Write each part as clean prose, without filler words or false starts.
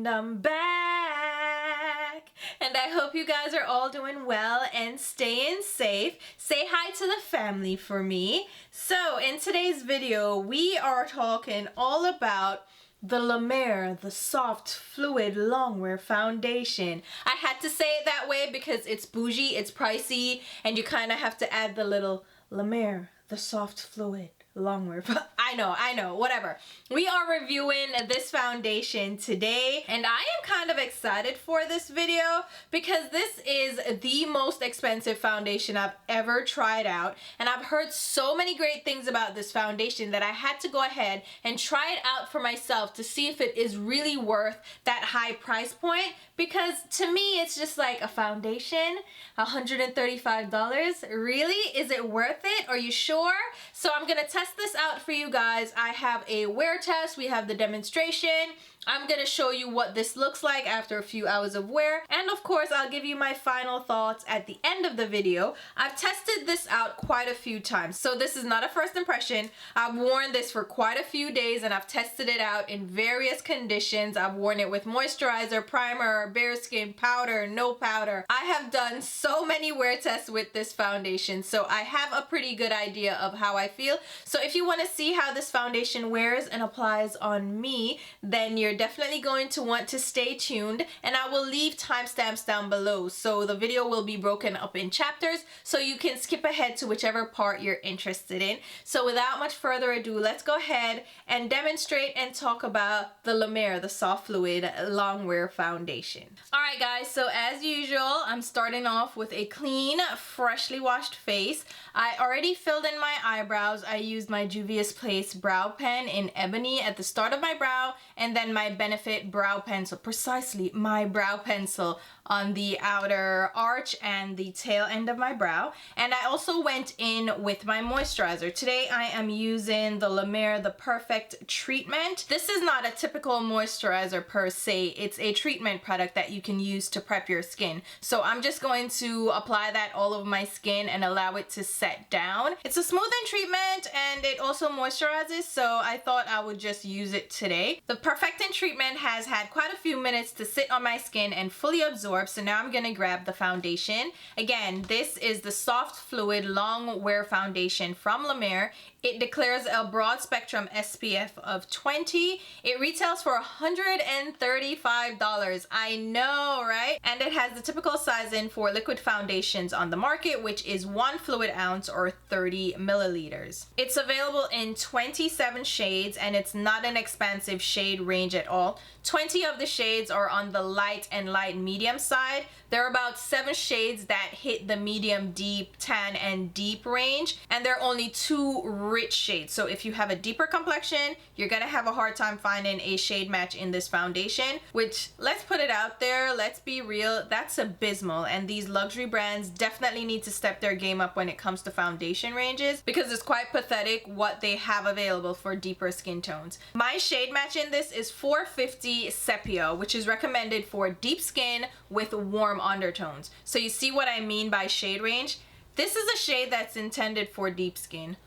And I'm back, and I hope you guys are all doing well and staying safe. Say hi to the family for me. So in today's video, we are talking all about the La Mer, the soft fluid longwear foundation. I had to say it that way because it's bougie, it's pricey, and you kind of have to add the little La Mer, the soft fluid longwear. I know, whatever. We are reviewing this foundation today, and I am kind of excited for this video because this is the most expensive foundation I've ever tried out, and I've heard so many great things about this foundation that I had to go ahead and try it out for myself to see if it is really worth that high price point, because to me it's just like a foundation, $135. Really? Is it worth it? Are you sure? So I'm gonna test this out for you guys. I have a wear test, we have the demonstration. I'm gonna show you what this looks like after a few hours of wear, and of course I'll give you my final thoughts at the end of the video. I've tested this out quite a few times, so this is not a first impression. I've worn this for quite a few days and I've tested it out in various conditions. I've worn it with moisturizer, primer, bare skin, powder, no powder. I have done so many wear tests with this foundation, so I have a pretty good idea of how I feel. So if you want to see how this foundation wears and applies on me, then you're definitely going to want to stay tuned, and I will leave timestamps down below, so the video will be broken up in chapters so you can skip ahead to whichever part you're interested in. So without much further ado, let's go ahead and demonstrate and talk about the La Mer, the soft fluid longwear foundation. Alright guys, so as usual, I'm starting off with a clean, freshly washed face. I already filled in my eyebrows. I used my Juvia's Place brow pen in ebony at the start of my brow, and then my Benefit brow pencil, precisely my brow pencil, on the outer arch and the tail end of my brow. And I also went in with my moisturizer. Today I am using the La Mer The Perfect Treatment. This is not a typical moisturizer per se. It's a treatment product that you can use to prep your skin. So I'm just going to apply that all over my skin and allow it to set down. It's a smoothing treatment and it also moisturizes, so I thought I would just use it today. The Perfecting treatment has had quite a few minutes to sit on my skin and fully absorb. So now I'm gonna grab the foundation. Again, this is the Soft Fluid Long Wear Foundation from La Mer. It declares a broad spectrum SPF of 20. It retails for $135. I know, right? And it has the typical sizing for liquid foundations on the market, which is 1 fluid ounce or 30 milliliters. It's available in 27 shades, and it's not an expansive shade range at all. 20 of the shades are on the light and light medium side. There are about 7 shades that hit the medium, deep, tan, and deep range, and there are only 2 rich shades. So if you have a deeper complexion, you're gonna have a hard time finding a shade match in this foundation, which, let's put it out there, let's be real, that's abysmal. And these luxury brands definitely need to step their game up when it comes to foundation ranges, because it's quite pathetic what they have available for deeper skin tones. My shade match in this is 450 Sepia, which is recommended for deep skin with warm undertones. So you see what I mean by shade range? This is a shade that's intended for deep skin.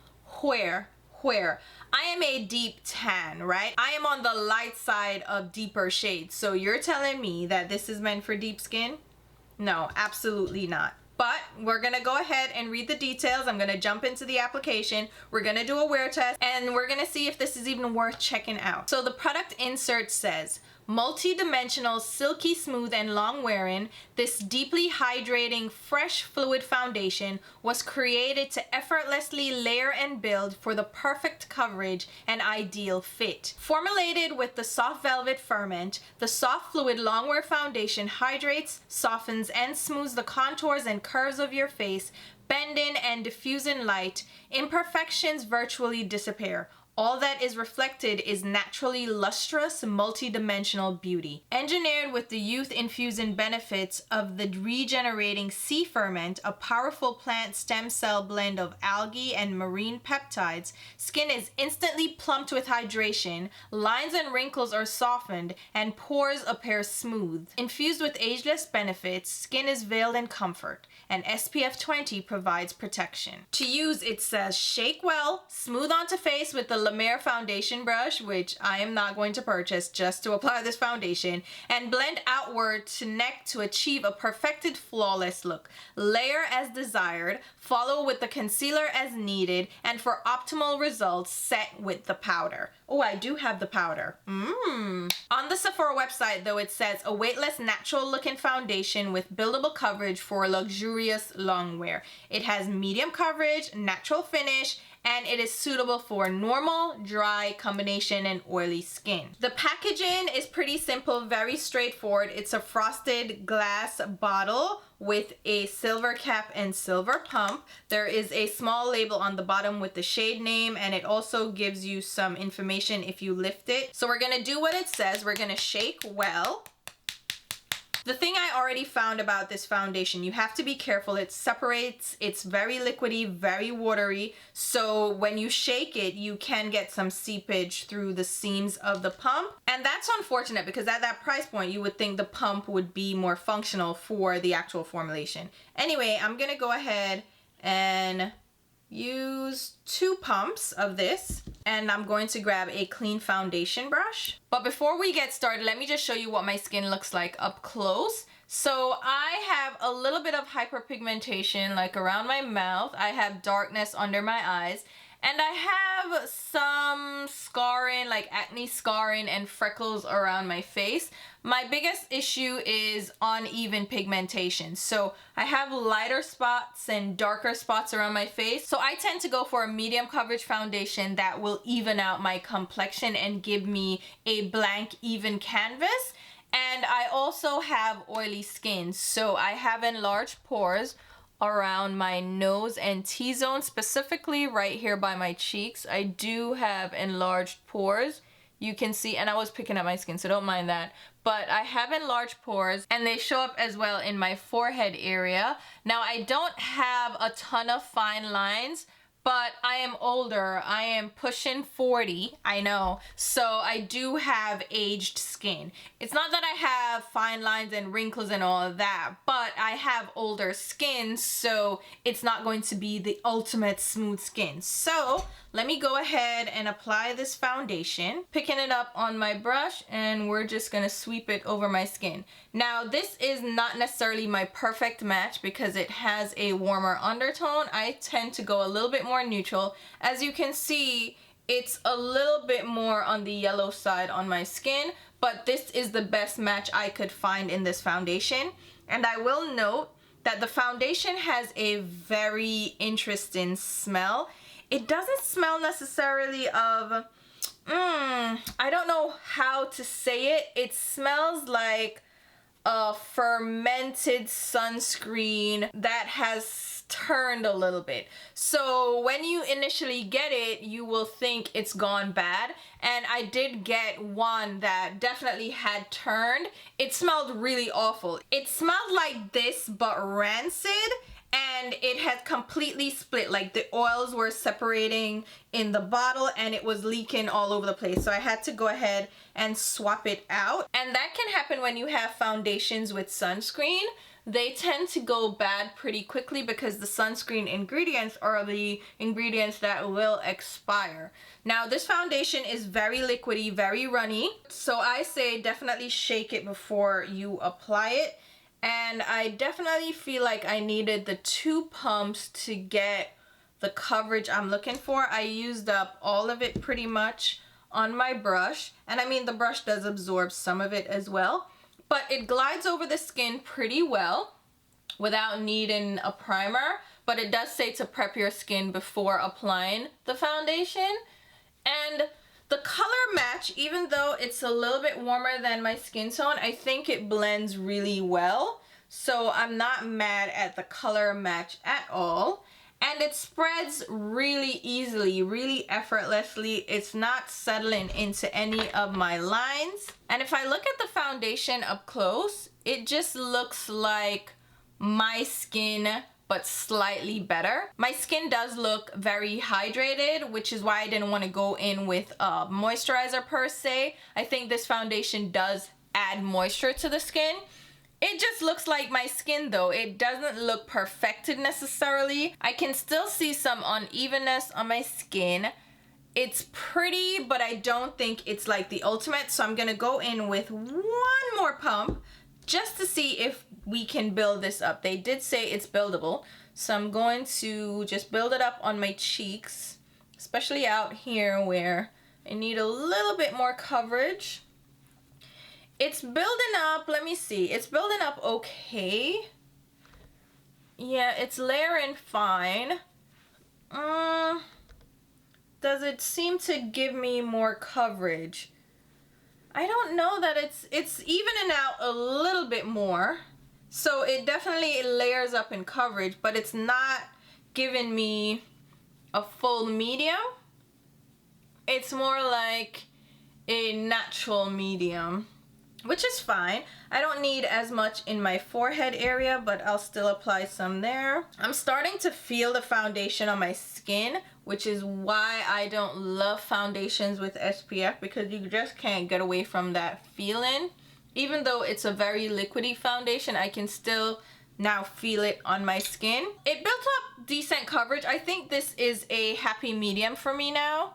Where I am a deep tan, right? I am on the light side of deeper shades. So you're telling me that this is meant for deep skin? No, absolutely not. But we're gonna go ahead and read the details. I'm gonna jump into the application. We're gonna do a wear test, and we're gonna see if this is even worth checking out. So the product insert says, multi-dimensional, silky smooth, and long wearing, this deeply hydrating, fresh fluid foundation was created to effortlessly layer and build for the perfect coverage and ideal fit. Formulated with the soft velvet ferment, the soft fluid longwear foundation hydrates, softens, and smooths the contours and curves of your face, bending and diffusing light. Imperfections virtually disappear. All that is reflected is naturally lustrous, multi-dimensional beauty. Engineered with the youth-infusing benefits of the regenerating sea ferment, a powerful plant stem cell blend of algae and marine peptides, skin is instantly plumped with hydration, lines and wrinkles are softened, and pores appear smooth. Infused with ageless benefits, skin is veiled in comfort, and SPF 20 provides protection. To use, it says, shake well, smooth onto face with the La Mer foundation brush, which I am not going to purchase just to apply this foundation, and blend outward to neck to achieve a perfected flawless look. Layer as desired, follow with the concealer as needed, and for optimal results, set with the powder. Oh, I do have the powder. On the Sephora website, though, it says a weightless, natural looking foundation with buildable coverage for luxurious long wear. It has medium coverage, natural finish, and it is suitable for normal, dry, combination, and oily skin. The packaging is pretty simple, very straightforward. It's a frosted glass bottle with a silver cap and silver pump. There is a small label on the bottom with the shade name, and it also gives you some information if you lift it. So we're gonna do what it says. We're gonna shake well. The thing I already found about this foundation, you have to be careful. It separates, it's very liquidy, very watery. So when you shake it, you can get some seepage through the seams of the pump. And that's unfortunate because at that price point, you would think the pump would be more functional for the actual formulation. Anyway, I'm gonna go ahead and use 2 pumps of this, and I'm going to grab a clean foundation brush. But before we get started, let me just show you what my skin looks like up close. So I have a little bit of hyperpigmentation like around my mouth. I have darkness under my eyes, and I have some scarring, like acne scarring and freckles around my face. My biggest issue is uneven pigmentation. So I have lighter spots and darker spots around my face. So I tend to go for a medium coverage foundation that will even out my complexion and give me a blank, even canvas. And I also have oily skin. So I have enlarged pores around my nose and T-zone, specifically right here by my cheeks. I do have enlarged pores. You can see, and I was picking up my skin, so don't mind that. But I have enlarged pores, and they show up as well in my forehead area. Now, I don't have a ton of fine lines, but I am older. I am pushing 40, I know. So I do have aged skin. It's not that I have fine lines and wrinkles and all of that, but I have older skin, so it's not going to be the ultimate smooth skin. So let me go ahead and apply this foundation, picking it up on my brush, and we're just gonna sweep it over my skin. Now, this is not necessarily my perfect match because it has a warmer undertone. I tend to go a little bit more neutral. As you can see, it's a little bit more on the yellow side on my skin, but this is the best match I could find in this foundation. And I will note that the foundation has a very interesting smell. It doesn't smell necessarily of, I don't know how to say it. It smells like a fermented sunscreen that has turned a little bit. So when you initially get it, you will think it's gone bad. And I did get one that definitely had turned. It smelled really awful. It smelled like this, but rancid. And it had completely split, like the oils were separating in the bottle and it was leaking all over the place. So I had to go ahead and swap it out. And that can happen when you have foundations with sunscreen. They tend to go bad pretty quickly because the sunscreen ingredients are the ingredients that will expire. Now, this foundation is very liquidy, very runny. So I say definitely shake it before you apply it. And I definitely feel like I needed the 2 pumps to get the coverage I'm looking for. I used up all of it pretty much on my brush. And I mean, the brush does absorb some of it as well. But it glides over the skin pretty well without needing a primer. But it does say to prep your skin before applying the foundation. And the color match, even though it's a little bit warmer than my skin tone, I think it blends really well. So I'm not mad at the color match at all. And it spreads really easily, really effortlessly. It's not settling into any of my lines. And if I look at the foundation up close, it just looks like my skin, but slightly better. My skin does look very hydrated, which is why I didn't want to go in with a moisturizer per se. I think this foundation does add moisture to the skin. It just looks like my skin though. It doesn't look perfected necessarily. I can still see some unevenness on my skin. It's pretty, but I don't think it's like the ultimate. So I'm gonna go in with one more pump just to see if we can build this up. They did say it's buildable. So I'm going to just build it up on my cheeks, especially out here where I need a little bit more coverage. It's building up, let me see. It's building up okay. Yeah, it's layering fine. Does it seem to give me more coverage? I don't know that it's evening out a little bit more. So it definitely layers up in coverage, but it's not giving me a full medium. It's more like a natural medium, which is fine. I don't need as much in my forehead area, but I'll still apply some there. I'm starting to feel the foundation on my skin, which is why I don't love foundations with SPF, because you just can't get away from that feeling. Even though it's a very liquidy foundation, I can still now feel it on my skin. It built up decent coverage. I think this is a happy medium for me now.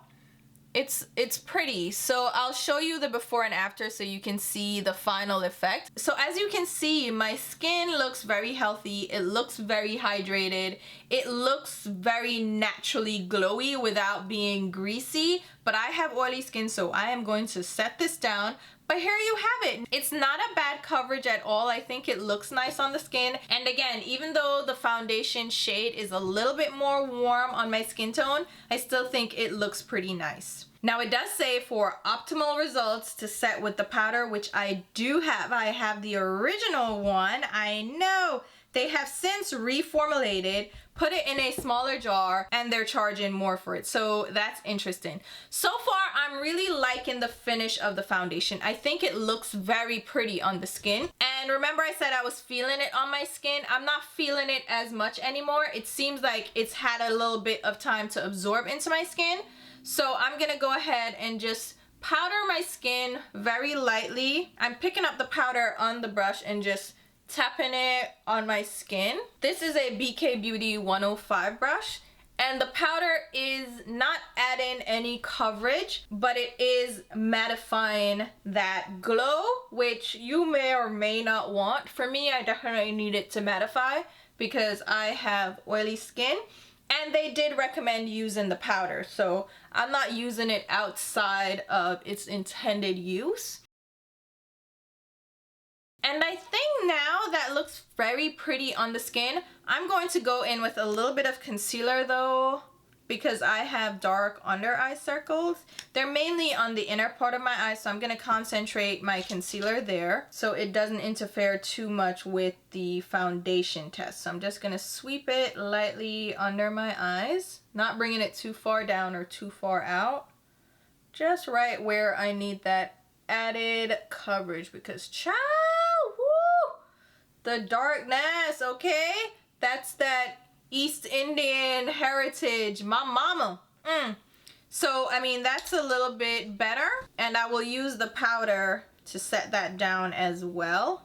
It's pretty. So I'll show you the before and after so you can see the final effect. So as you can see, my skin looks very healthy. It looks very hydrated. It looks very naturally glowy without being greasy. But I have oily skin, so I am going to set this down. But here you have it. It's not a bad coverage at all. I think it looks nice on the skin. And again, even though the foundation shade is a little bit more warm on my skin tone, I still think it looks pretty nice. Now it does say for optimal results to set with the powder, which I do have. I have the original one. I know they have since reformulated, put it in a smaller jar, and they're charging more for it. So that's interesting. So far, I'm really liking the finish of the foundation. I think it looks very pretty on the skin. And remember I said I was feeling it on my skin? I'm not feeling it as much anymore. It seems like it's had a little bit of time to absorb into my skin. So I'm gonna go ahead and just powder my skin very lightly. I'm picking up the powder on the brush and just tapping it on my skin. This is a BK Beauty 105 brush, and the powder is not adding any coverage, but it is mattifying that glow, which you may or may not want. For me, I definitely need it to mattify because I have oily skin, and they did recommend using the powder, so I'm not using it outside of its intended use. And I think now that looks very pretty on the skin. I'm going to go in with a little bit of concealer though, because I have dark under eye circles. They're mainly on the inner part of my eye, so I'm gonna concentrate my concealer there so it doesn't interfere too much with the foundation test. So I'm just gonna sweep it lightly under my eyes, not bringing it too far down or too far out. Just right where I need that added coverage, because child, woo, the darkness, okay? That's that East Indian heritage, my mama. So, I mean, that's a little bit better, and I will use the powder to set that down as well.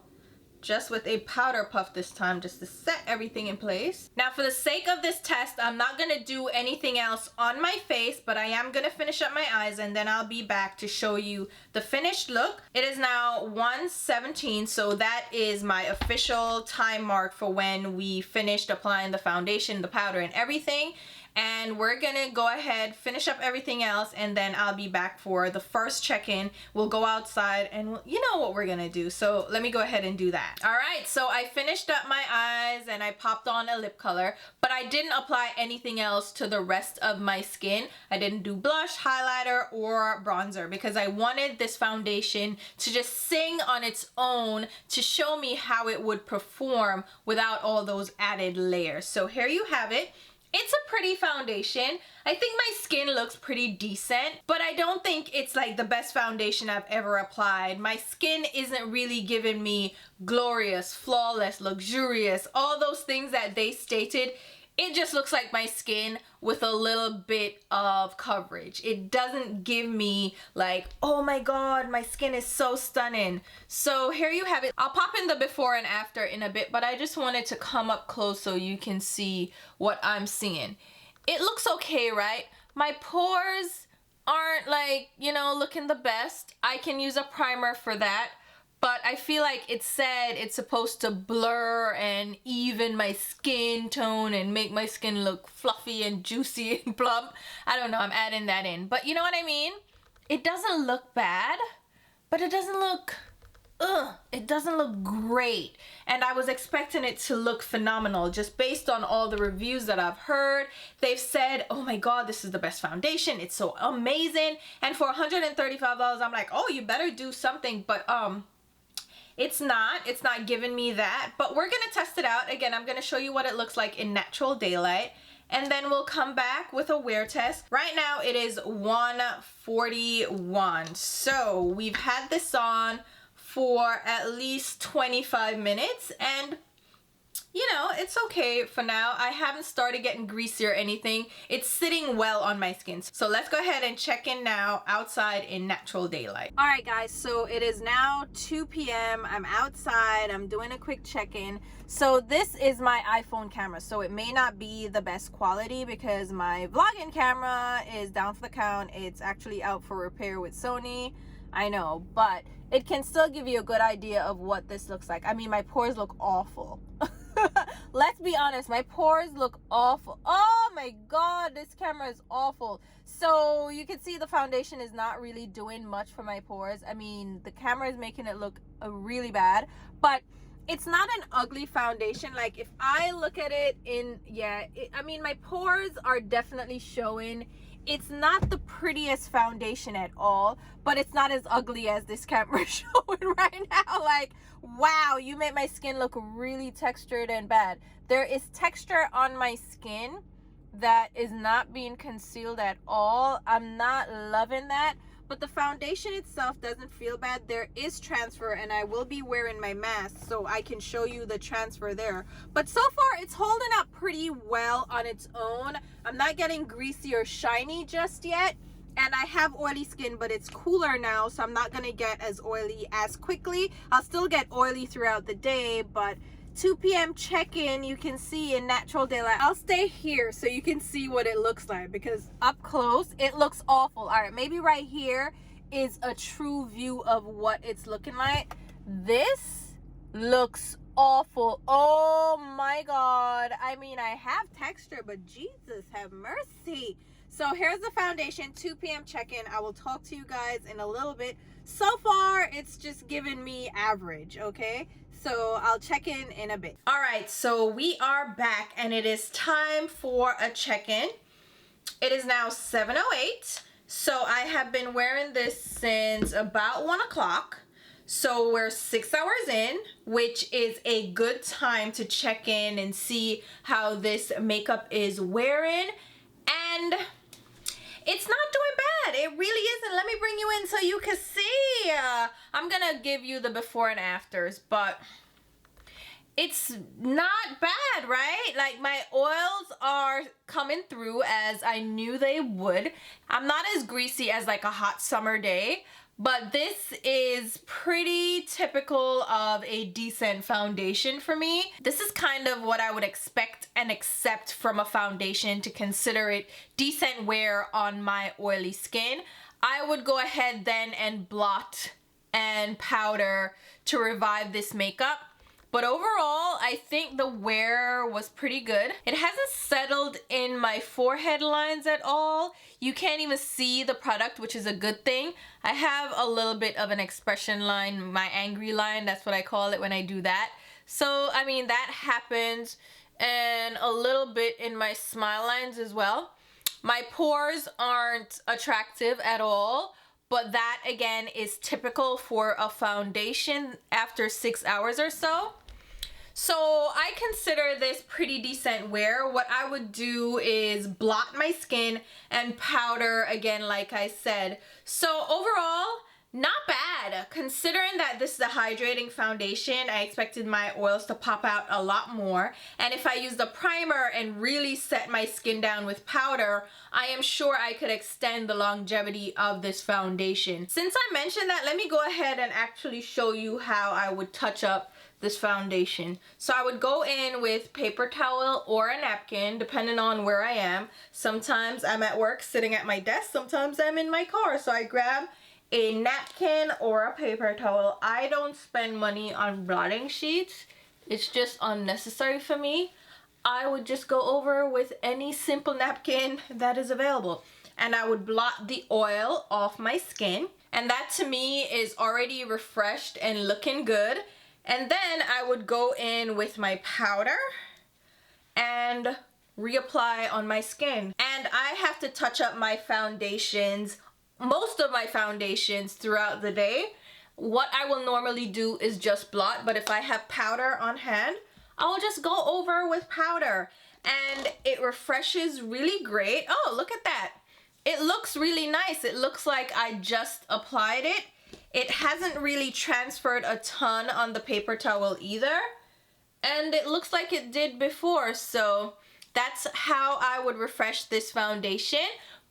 Just with a powder puff this time, just to set everything in place. Now for the sake of this test, I'm not gonna do anything else on my face, but I am gonna finish up my eyes, and then I'll be back to show you the finished look. It is now 1:17, so that is my official time mark for when we finished applying the foundation, the powder, and everything. And we're gonna go ahead, finish up everything else, and then I'll be back for the first check-in. We'll go outside and you know what we're gonna do. So let me go ahead and do that. All right, so I finished up my eyes and I popped on a lip color, but I didn't apply anything else to the rest of my skin. I didn't do blush, highlighter, or bronzer because I wanted this foundation to just sing on its own to show me how it would perform without all those added layers. So here you have it. It's a pretty foundation. I think my skin looks pretty decent, but I don't think it's like the best foundation I've ever applied. My skin isn't really giving me glorious, flawless, luxurious, all those things that they stated. It just looks like my skin with a little bit of coverage. It doesn't give me like, oh my god, my skin is so stunning. So here you have it. I'll pop in the before and after in a bit, but I just wanted to come up close so you can see what I'm seeing. It looks okay, right? My pores aren't like, you know, looking the best, I can use a primer for that. But I feel like it said it's supposed to blur and even my skin tone and make my skin look fluffy and juicy and plump. I don't know, I'm adding that in. But you know what I mean? It doesn't look bad, but it doesn't look, it doesn't look great. And I was expecting it to look phenomenal just based on all the reviews that I've heard. They've said, oh my God, this is the best foundation. It's so amazing. And for $135, I'm like, oh, you better do something. But it's not giving me that. But we're gonna test it out. Again, I'm gonna show you what it looks like in natural daylight. And then we'll come back with a wear test. Right now it is 1:41. So we've had this on for at least 25 minutes and you know, it's okay for now. I haven't started getting greasy or anything. It's sitting well on my skin. So let's go ahead and check in now outside in natural daylight. All right, guys, so it is now 2 p.m. I'm outside. I'm doing a quick check-in. So this is my iPhone camera. So it may not be the best quality because my vlogging camera is down for the count. It's actually out for repair with Sony. I know, but it can still give you a good idea of what this looks like. I mean, my pores look awful. Let's be honest, my pores look awful. Oh my God, this camera is awful. So you can see the foundation is not really doing much for my pores. I mean, the camera is making it look really bad, but it's not an ugly foundation. Like if I look at it in, I mean, my pores are definitely showing. It's not the prettiest foundation at all, but it's not as ugly as this camera is showing right now. Like, wow, you made my skin look really textured and bad. There is texture on my skin that is not being concealed at all. I'm not loving that, but the foundation itself doesn't feel bad. There is transfer, and I will be wearing my mask so I can show you the transfer there. But so far, it's holding up pretty well on its own. I'm not getting greasy or shiny just yet. And I have oily skin, but it's cooler now, so I'm not gonna get as oily as quickly. I'll still get oily throughout the day, but 2 p.m. check-in, you can see in natural daylight. I'll stay here so you can see what it looks like, because up close it looks awful. All right, maybe right here is a true view of what it's looking like. This looks awful. Oh my God, I mean, I have texture, but Jesus have mercy. So here's the foundation, 2 p.m. check-in. I will talk to you guys in a little bit. So far, it's just giving me average, okay? So I'll check in a bit. All right, so we are back and it is time for a check-in. It is now 7:08. So I have been wearing this since about 1 o'clock. So we're 6 hours in, which is a good time to check in and see how this makeup is wearing. And it's not doing bad. It really isn't. Let me bring you in so you can see. I'm gonna give you the before and afters, but it's not bad, right? Like my oils are coming through as I knew they would. I'm not as greasy as like a hot summer day, but this is pretty typical of a decent foundation for me. This is kind of what I would expect and accept from a foundation to consider it decent wear on my oily skin. I would go ahead then and blot and powder to revive this makeup. But overall, I think the wear was pretty good. It hasn't settled in my forehead lines at all. You can't even see the product, which is a good thing. I have a little bit of an expression line, my angry line, that's what I call it when I do that. So, I mean, that happens, and a little bit in my smile lines as well. My pores aren't attractive at all, but that again is typical for a foundation after 6 hours or so. So I consider this pretty decent wear. What I would do is blot my skin and powder again, like I said. So overall, not bad. considering that this is a hydrating foundation, I expected my oils to pop out a lot more. And if I use the primer and really set my skin down with powder, I am sure I could extend the longevity of this foundation. Since I mentioned that, let me go ahead and actually show you how I would touch up this foundation. So I would go in with paper towel or a napkin, depending on where I am. Sometimes I'm at work sitting at my desk, sometimes I'm in my car. So I grab a napkin or a paper towel. I don't spend money on blotting sheets. It's just unnecessary for me. I would just go over with any simple napkin that is available. And I would blot the oil off my skin. And that to me is already refreshed and looking good. And then I would go in with my powder and reapply on my skin. And I have to touch up my foundations, most of my foundations throughout the day. What I will normally do is just blot, but if I have powder on hand, I will just go over with powder. And it refreshes really great. Oh, look at that. It looks really nice. It looks like I just applied it. It hasn't really transferred a ton on the paper towel either. And it looks like it did before. So that's how I would refresh this foundation.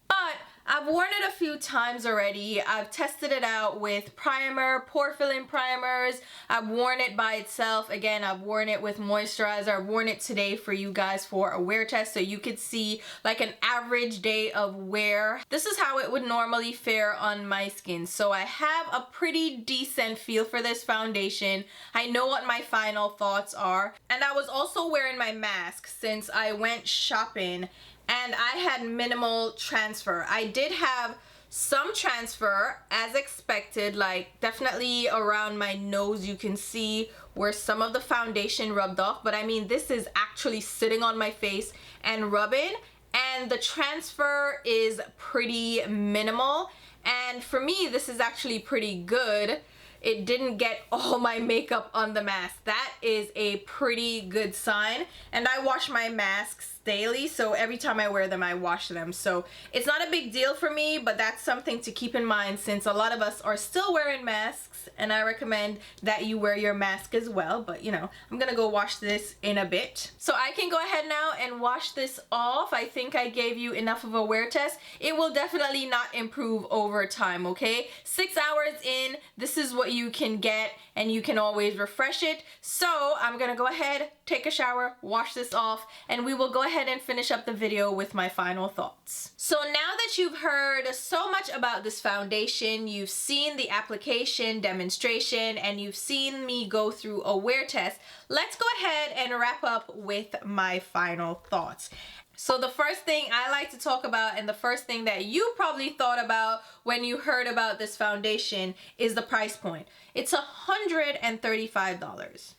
But I've worn it a few times already. I've tested it out with primer, pore filling primers. I've worn it by itself. Again, I've worn it with moisturizer. I've worn it today for you guys for a wear test so you could see like an average day of wear. This is how it would normally fare on my skin. So I have a pretty decent feel for this foundation. I know what my final thoughts are. And I was also wearing my mask since I went shopping. And I had minimal transfer. I did have some transfer as expected, like definitely around my nose you can see where some of the foundation rubbed off, but I mean this is actually sitting on my face and rubbing, and the transfer is pretty minimal. And for me this is actually pretty good. It didn't get all my makeup on the mask. That is a pretty good sign. And I wash my masks daily, so every time I wear them I wash them. So it's not a big deal for me, but that's something to keep in mind since a lot of us are still wearing masks, and I recommend that you wear your mask as well. But you know, I'm gonna go wash this in a bit. So I can go ahead now and wash this off. I think I gave you enough of a wear test. It will definitely not improve over time, okay? 6 hours in, this is what you can get, and you can always refresh it. So I'm gonna go ahead, take a shower, wash this off, and we will go ahead and finish up the video with my final thoughts. So now that you've heard so much about this foundation, you've seen the application demonstration, and you've seen me go through a wear test, let's go ahead and wrap up with my final thoughts. So the first thing I like to talk about, and the first thing that you probably thought about when you heard about this foundation, is the price point. It's $135.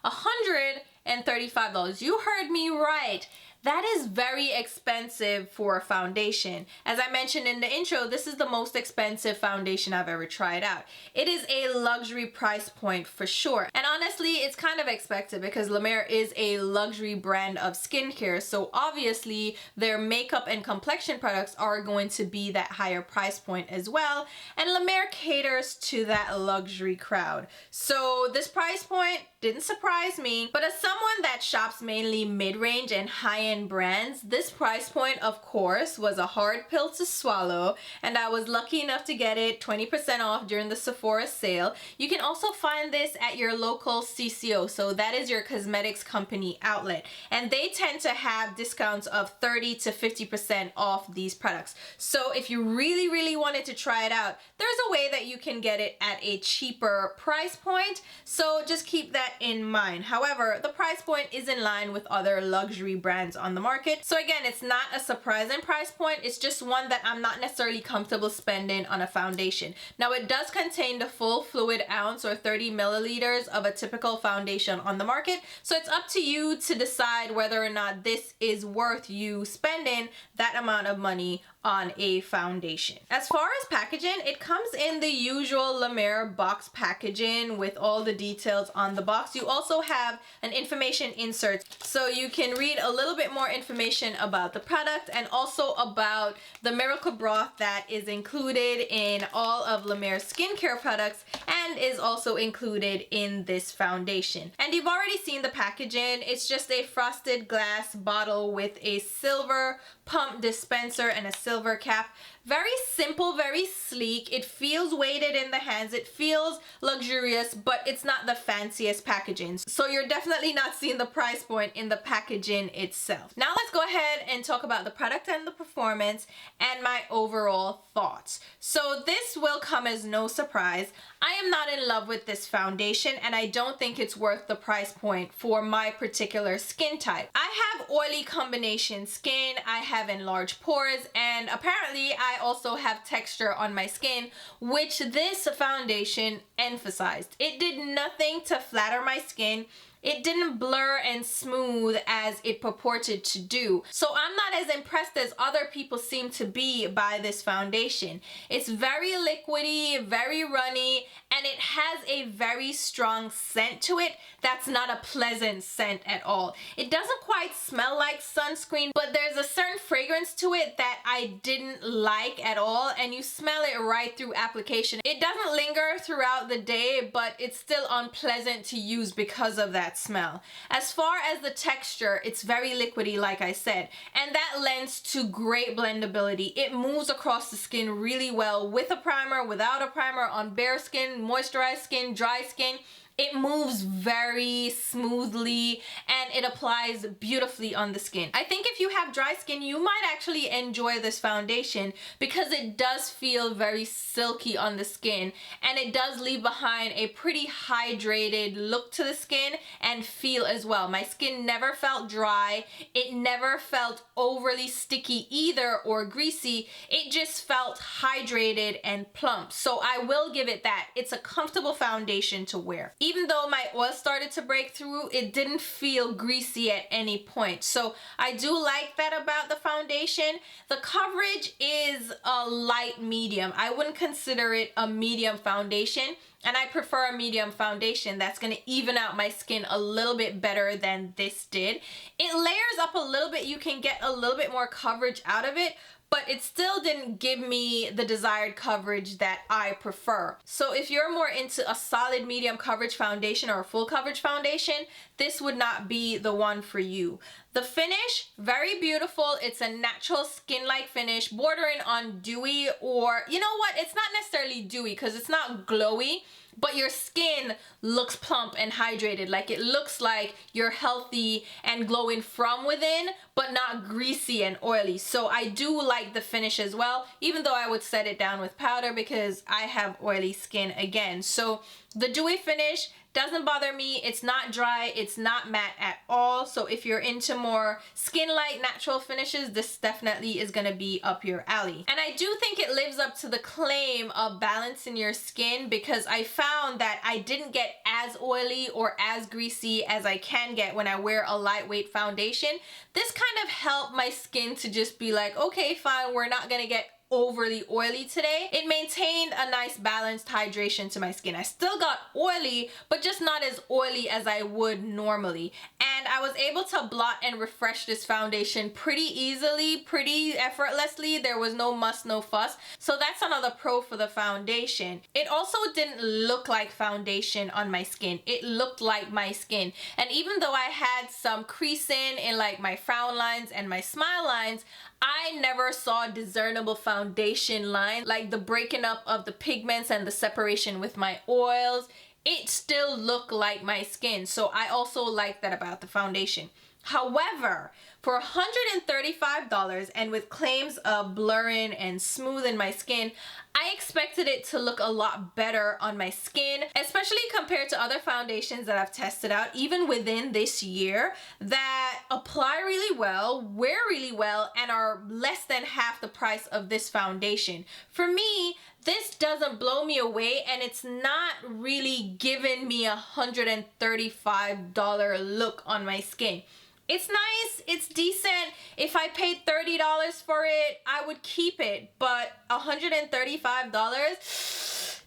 $135. You heard me right. That is very expensive for a foundation. As I mentioned in the intro, this is the most expensive foundation I've ever tried out. It is a luxury price point for sure. And honestly, it's kind of expected because La Mer is a luxury brand of skincare. So obviously their makeup and complexion products are going to be that higher price point as well. And La Mer caters to that luxury crowd. So this price point didn't surprise me, but as someone that shops mainly mid-range and high-end brands, this price point of course was a hard pill to swallow, and I was lucky enough to get it 20% off during the Sephora sale. You can also find this at your local CCO, so that is your cosmetics company outlet, and they tend to have discounts of 30 to 50% off these products. So if you really wanted to try it out, there's a way that you can get it at a cheaper price point, so just keep that in mind. However, the price point is in line with other luxury brands on the market. So again, it's not a surprising price point. It's just one that I'm not necessarily comfortable spending on a foundation. Now it does contain the full fluid ounce or 30 milliliters of a typical foundation on the market. So it's up to you to decide whether or not this is worth you spending that amount of money on a foundation. As far as packaging, it comes in the usual La Mer box packaging with all the details on the box. You also have an information insert, so you can read a little bit more information about the product and also about the miracle broth that is included in all of La Mer's skincare products and is also included in this foundation. And you've already seen the packaging. It's just a frosted glass bottle with a silver pump dispenser and a silver cap. Very simple, very sleek. It feels weighted in the hands. It feels luxurious, but it's not the fanciest packaging. So you're definitely not seeing the price point in the packaging itself. Now let's go ahead and talk about the product and the performance and my overall thoughts. So this will come as no surprise. I am not in love with this foundation, and I don't think it's worth the price point for my particular skin type. I have oily combination skin, I have enlarged pores, and apparently I also have texture on my skin, which this foundation emphasized. It did nothing to flatter my skin. It didn't blur and smooth as it purported to do. So I'm not as impressed as other people seem to be by this foundation. It's very liquidy, very runny, and it has a very strong scent to it that's not a pleasant scent at all. It doesn't quite smell like sunscreen, but there's a certain fragrance to it that I didn't like at all, and you smell it right through application. It doesn't linger throughout the day, but it's still unpleasant to use because of that smell. As far as the texture, it's very liquidy, like I said, and that lends to great blendability. It moves across the skin really well with a primer, without a primer, on bare skin, moisturized skin, dry skin. It moves very smoothly and it applies beautifully on the skin. I think if you have dry skin, you might actually enjoy this foundation because it does feel very silky on the skin, and it does leave behind a pretty hydrated look to the skin and feel as well. My skin never felt dry. It never felt overly sticky either or greasy. It just felt hydrated and plump. So I will give it that. It's a comfortable foundation to wear. Even though my oil started to break through, it didn't feel greasy at any point. So I do like that about the foundation. The coverage is a light medium. I wouldn't consider it a medium foundation, and I prefer a medium foundation that's going to even out my skin a little bit better than this did. It layers up a little bit. You can get a little bit more coverage out of it, but it still didn't give me the desired coverage that I prefer. So if you're more into a solid medium coverage foundation or a full coverage foundation, this would not be the one for you. The finish, very beautiful. It's a natural skin-like finish, bordering on dewy, or you know what? It's not necessarily dewy because it's not glowy, but your skin looks plump and hydrated. Like it looks like you're healthy and glowing from within, but not greasy and oily. So I do like the finish as well, even though I would set it down with powder because I have oily skin again. So the dewy finish doesn't bother me. It's not dry, it's not matte at all. So if you're into more skin-like natural finishes, this definitely is gonna be up your alley. And I do think it lives up to the claim of balancing your skin, because I found that I didn't get as oily or as greasy as I can get when I wear a lightweight foundation. This kind of helped my skin to just be like, okay, fine, we're not gonna get overly oily today. It maintained a nice balanced hydration to my skin. I still got oily, but just not as oily as I would normally. And I was able to blot and refresh this foundation pretty easily, pretty effortlessly. There was no muss, no fuss. So that's another pro for the foundation. It also didn't look like foundation on my skin. It looked like my skin. And even though I had some creasing in like my frown lines and my smile lines, I never saw discernible foundation line, like the breaking up of the pigments and the separation with my oils. It still looked like my skin. So I also like that about the foundation. However, for $135 and with claims of blurring and smoothing my skin, I expected it to look a lot better on my skin, especially compared to other foundations that I've tested out, even within this year, that apply really well, wear really well, and are less than half the price of this foundation. For me, this doesn't blow me away, and it's not really giving me a $135 look on my skin. It's nice, it's decent. If I paid $30 for it, I would keep it, but $135,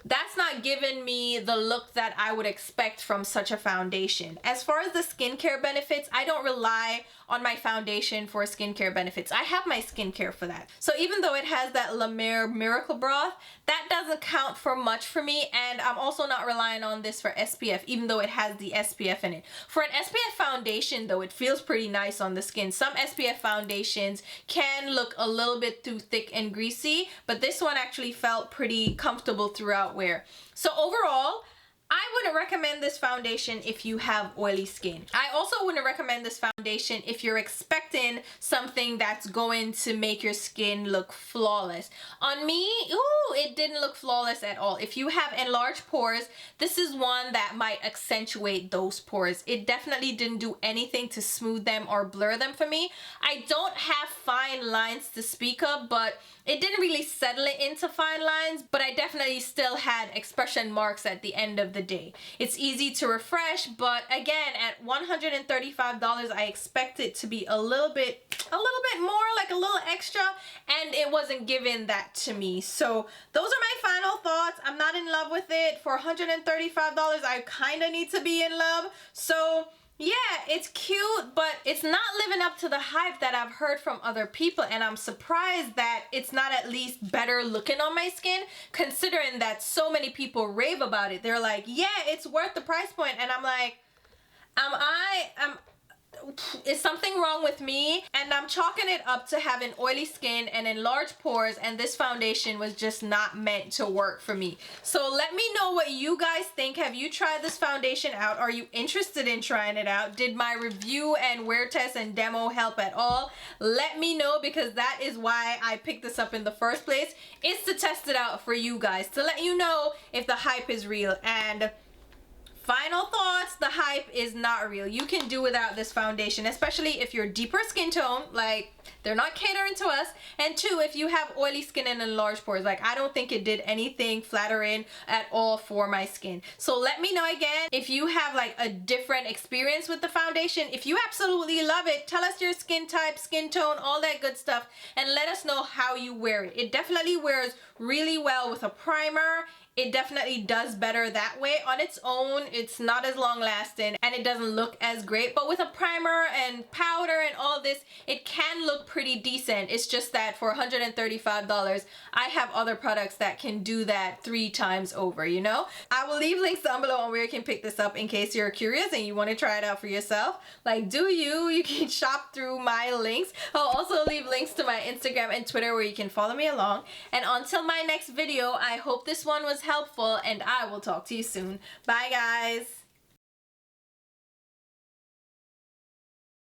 that's not giving me the look that I would expect from such a foundation. As far as the skincare benefits, I don't rely on my foundation for skincare benefits. I have my skincare for that. So even though it has that La Mer Miracle Broth, that doesn't count for much for me, and I'm also not relying on this for SPF, even though it has the SPF in it. For an SPF foundation though, it feels pretty nice on the skin. Some SPF foundations can look a little bit too thick and greasy, but this one actually felt pretty comfortable throughout wear. So overall, I wouldn't recommend this foundation if you have oily skin. I also wouldn't recommend this foundation if you're expecting something that's going to make your skin look flawless. On me, ooh, it didn't look flawless at all. If you have enlarged pores, this is one that might accentuate those pores. It definitely didn't do anything to smooth them or blur them for me. I don't have fine lines to speak of, but it didn't really settle it into fine lines, but I definitely still had expression marks at the end of the day. It's easy to refresh, but again, at $135, I expect it to be a little bit more, like a little extra, and it wasn't given that to me. So those are my final thoughts. I'm not in love with it. For $135, I kind of need to be in love. So yeah, it's cute, but it's not living up to the hype that I've heard from other people, and I'm surprised that it's not at least better looking on my skin, considering that so many people rave about it. They're like, yeah, it's worth the price point, and I'm like, is something wrong with me? And I'm chalking it up to having oily skin and enlarged pores, and this foundation was just not meant to work for me. So let me know what you guys think. Have you tried this foundation out? Are you interested in trying it out? Did my review and wear test and demo help at all? Let me know, because that is why I picked this up in the first place. It's to test it out for you guys, to let you know if the hype is real. And final thoughts, the hype is not real. You can do without this foundation, especially if you're deeper skin tone, like they're not catering to us. And two, if you have oily skin and enlarged pores, like I don't think it did anything flattering at all for my skin. So let me know again if you have like a different experience with the foundation. If you absolutely love it, tell us your skin type, skin tone, all that good stuff, and let us know how you wear it. It definitely wears really well with a primer. It definitely does better that way. On its own, it's not as long lasting and it doesn't look as great, but with a primer and powder and all this, it can look pretty decent. It's just that for $135, I have other products that can do that 3 times over, you know? I will leave links down below on where you can pick this up in case you're curious and you want to try it out for yourself. Like, you can shop through my links. I'll also leave links to my Instagram and Twitter where you can follow me along. And until my next video, I hope this one was helpful, and I will talk to you soon. Bye guys.